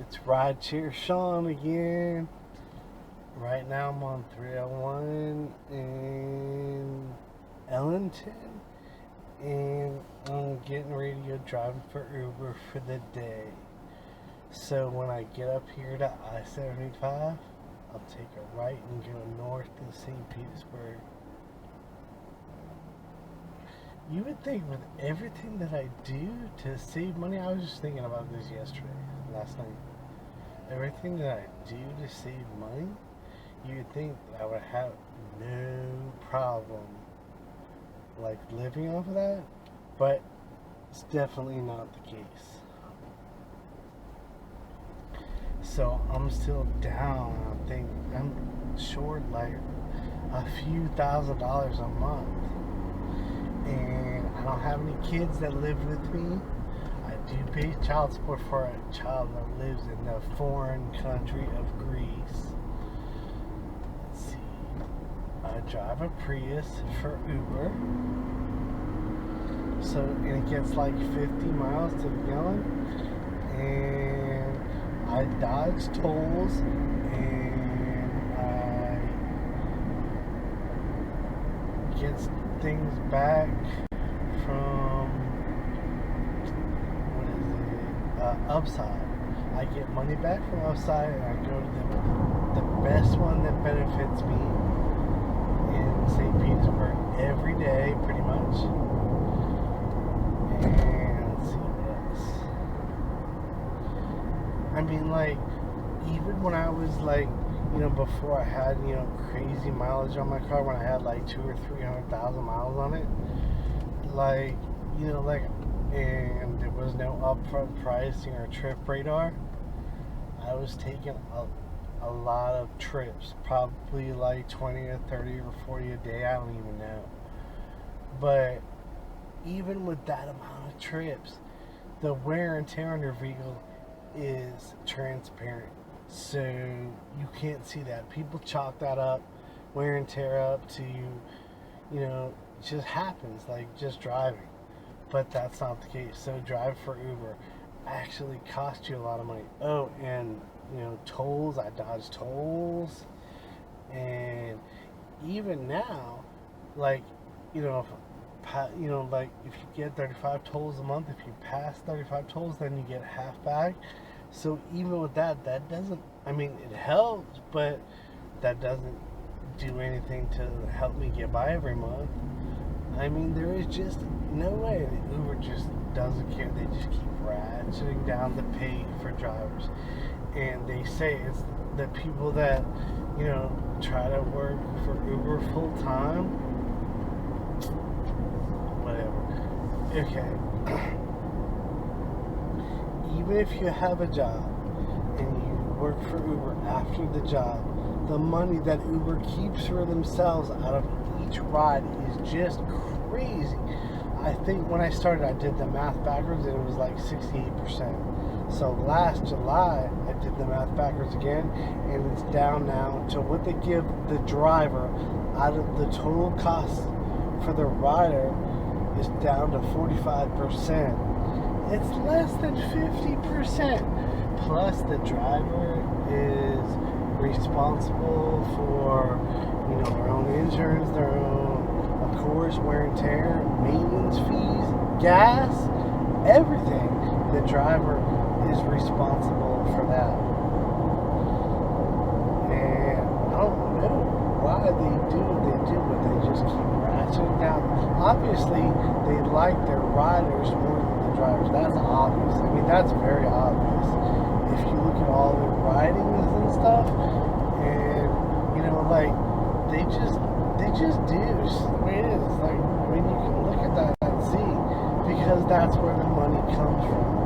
It's Rideshare Sean again. Right now I'm on 301 in Ellington, and I'm getting ready to go driving for Uber for the day. So when I get up here to I-75, I'll take a right and go north to St. Petersburg. You would think with everything that I do to save money, I was just thinking about this last night. Everything that I do to save money, you would think that I would have no problem like living off of that, but it's definitely not the case. So I'm still down. I think I'm short like a few $1,000s a month. And I don't have any kids that live with me. I do pay child support for a child that lives in the foreign country of Greece. Let's see. I drive a Prius for Uber. So, and it gets like 50 miles to the gallon. And I dodge tolls, and I get things back from Upside. I get money back from Upside, and I go to the best one that benefits me in St. Petersburg every day, pretty much. And let's see this. I mean, like, even when I was like, before I had, crazy mileage on my car, when I had like 200,000 or 300,000 miles on it, like, and there was no upfront pricing or trip radar, I was taking a lot of trips, probably like 20 or 30 or 40 a day, I don't even know. But even with that amount of trips, the wear and tear on your vehicle is transparent. So you can't see that. People chalk that up, wear and tear up to, it just happens, like just driving. But that's not the case. So drive for Uber actually costs you a lot of money. Oh, and tolls, I dodge tolls. And even now, like, like if you get 35 tolls a month, if you pass 35 tolls, then you get half back. So even with that doesn't, it helps, but that doesn't do anything to help me get by every month. There is just no way that Uber just doesn't care. They just keep ratcheting down the pay for drivers. And they say it's the people that, try to work for Uber full time. Whatever. Okay. Even if you have a job and you work for Uber after the job, the money that Uber keeps for themselves out of each ride is just crazy. I think when I started, I did the math backwards, and it was like 68%. So last July, I did the math backwards again, and it's down now to what they give the driver out of the total cost for the rider is down to 45%. It's less than 50%. Plus, the driver is responsible for, their own insurance, their own, of course, wear and tear, maintenance fees, gas, everything. The driver is responsible for that. And I don't know why they do what they do, but they just keep ratcheting down. Obviously, they like their riders more than the drivers. That's obvious. That's very obvious. If you look at all their ridings and stuff, and they just do. It's just the way it is. You can look at that and see, because that's where the money comes from.